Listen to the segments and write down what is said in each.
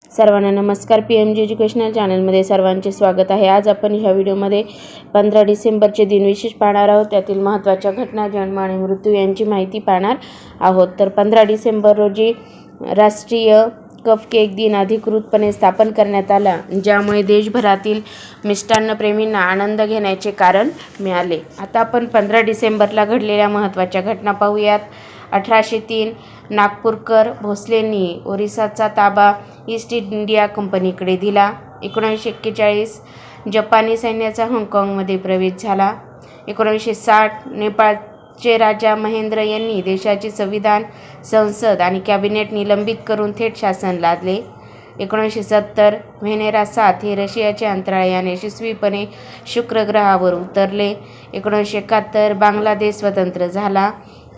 सर्वांना नमस्कार. PMG educational चॅनलमध्ये सर्वांचे स्वागत आहे. आज आपण ह्या व्हिडिओमध्ये 15 डिसेंबरचे दिनविशेष पाहणार आहोत. त्यातील महत्त्वाच्या घटना, जन्म आणि मृत्यू यांची माहिती पाहणार आहोत. तर 15 डिसेंबर रोजी राष्ट्रीय कपकेक दिन अधिकृतपणे स्थापन करण्यात आला, ज्यामुळे देशभरातील मिष्टान्नप्रेमींना आनंद घेण्याचे कारण मिळाले. आता आपण 15 डिसेंबरला घडलेल्या महत्त्वाच्या घटना पाहूयात. 1803 नागपूरकर भोसलेंनी ओरिसाचा ताबा ईस्ट इंडिया कंपनीकडे दिला. 1941 जपानी सैन्याचा हाँगकाँगमध्ये प्रवेश झाला. 1960 नेपाळचे राजा महेंद्र यांनी देशाचे संविधान, संसद आणि कॅबिनेट निलंबित करून थेट शासन लादले. 1970 व्हेनेरा 7 हे रशियाचे अंतराळयान यशस्वीपणे शुक्र ग्रहावर उतरले. 1971 बांगलादेश स्वतंत्र झाला.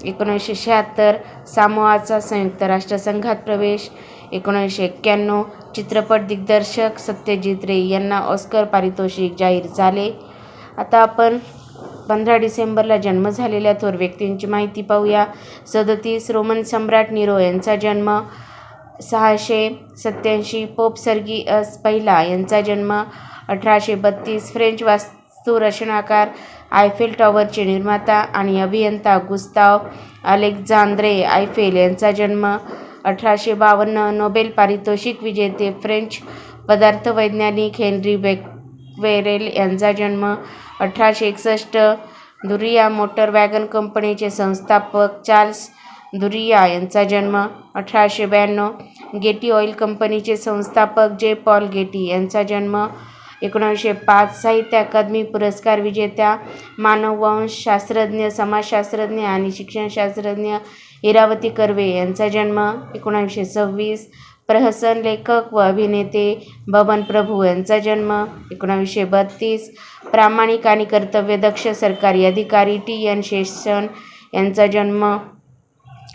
1976 सामोआचा संयुक्त राष्ट्रसंघात प्रवेश. 1991 चित्रपट दिग्दर्शक सत्यजित रे यांना ऑस्कर पारितोषिक जाहीर झाले. आता आपण 15 डिसेंबरला जन्म झालेल्या थोर व्यक्तींची माहिती पाहूया. 37 रोमन सम्राट नीरो यांचा जन्म. 687 पोप सर्गिअस पहिला यांचा जन्म. 1832 फ्रेंच वास्तुरचनाकार, आयफेल टॉवरचे निर्माता आणि अभियंता गुस्ताव अलेक्झांद्रे आयफेल यांचा जन्म. 1852 नोबेल पारितोषिक विजेते फ्रेंच पदार्थवैज्ञानिक हेनरी बेक्वेरेल यांचा जन्म. 1861 दुरिया मोटर वॅगन कंपनीचे संस्थापक चार्ल्स दुरिया यांचा जन्म. 1892 गेटी ऑइल कंपनीचे संस्थापक जे पॉल गेटी यांचा जन्म. 1905 साहित्य अकादमी पुरस्कार विजेत्या मानववंश शास्त्रज्ञ, समाजशास्त्रज्ञ आणि शिक्षणशास्त्रज्ञ इरावती कर्वे यांचा जन्म. 1926 प्रहसन लेखक व अभिनेते बबन प्रभू यांचा जन्म. 1932 प्रामाणिक आणि कर्तव्यदक्ष सरकारी अधिकारी TN शेषन यांचा जन्म.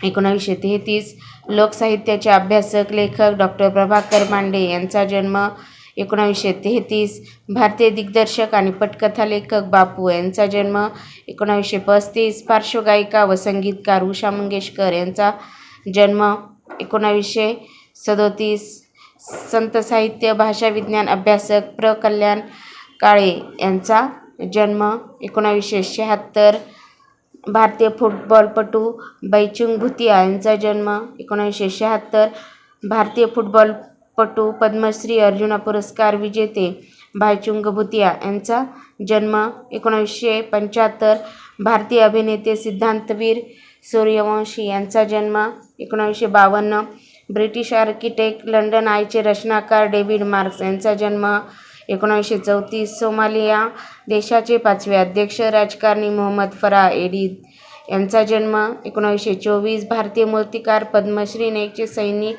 1933 लोकसाहित्याचे अभ्यासक, लेखक डॉ. प्रभाकर मांडे यांचा जन्म. 1933 भारतीय दिग्दर्शक आणि पटकथा लेखक बापू यांचा जन्म. 1935 पार्श्वगायिका व संगीतकार उषा मंगेशकर यांचा जन्म. 1937 संत साहित्य, भाषा विज्ञान अभ्यासक कल्याण काळे यांचा जन्म. 1976 भारतीय फुटबॉलपटू बैचुंग भुतिया यांचा जन्म. 1976 भारतीय फुटबॉलपटू पद्मश्री अर्जुना पुरस्कार विजेते भाईचुंग भुतिया यांचा जन्म. 1975 भारतीय अभिनेते सिद्धांतवीर सूर्यवंशी यांचा जन्म. 1952 ब्रिटिश आर्किटेक्ट, लंडन आयचे रचनाकार डेव्हिड मार्क्स यांचा जन्म. 1934 सोमालिया देशाचे 5वे अध्यक्ष राजकारणी मोहम्मद फराह एडीद यांचा जन्म. 1924 भारतीय मूर्तिकार पद्मश्री नेकचे सैनी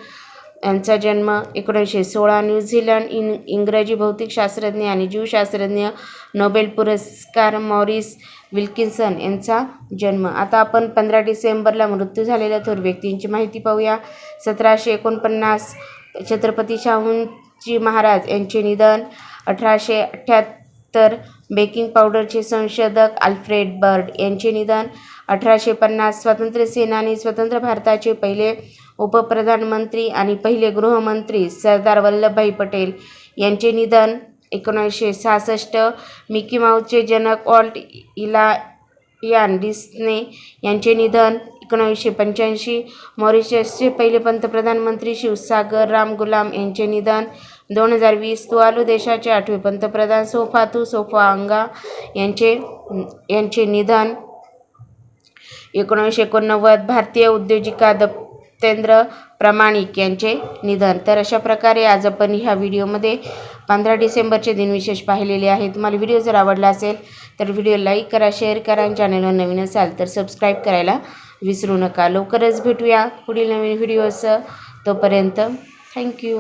यांचा जन्म. 1916 न्यूझीलंड इंग्रजी भौतिकशास्त्रज्ञ आणि जीवशास्त्रज्ञ नोबेल पुरस्कार मॉरिस विल्किन्सन यांचा जन्म. आता आपण 15 डिसेंबरला मृत्यू झालेल्या थोर व्यक्तींची माहिती पाहूया. 1749 छत्रपती शाहूजी महाराज यांचे निधन. 1878 बेकिंग पावडरचे संशोधक अल्फ्रेड बर्ड यांचे निधन. 1850 स्वातंत्र्य सेनानी, स्वतंत्र भारताचे पहिले उपप्रधानमंत्री आणि पहिले गृहमंत्री सरदार वल्लभभाई पटेल यांचे निधन. 1966 मिकी माऊसचे जनक वॉल्ट इलायान डिस्ने यांचे निधन. 1985 मॉरिशसचे पहिले पंतप्रधानमंत्री शिवसागर राम गुलाम यांचे निधन. 2020 तुवालू देशाचे 8वे पंतप्रधान सोफातू सोफाअंगा यांचे निधन. 1989 भारतीय उद्योजिका दत्तेंद्र प्रामाणिक यांचे निधन. तर अशा प्रकारे आज आपण ह्या व्हिडिओमध्ये 15 डिसेंबरचे दिनविशेष पाहिलेले आहे. तुम्हाला व्हिडिओ जर आवडला असेल तर व्हिडिओ लाईक करा, शेअर करा आणि चॅनलवर नवीन असाल तर सबस्क्राईब करायला विसरू नका. लवकरच भेटूया पुढील नवीन व्हिडिओसह. तोपर्यंत थँक्यू.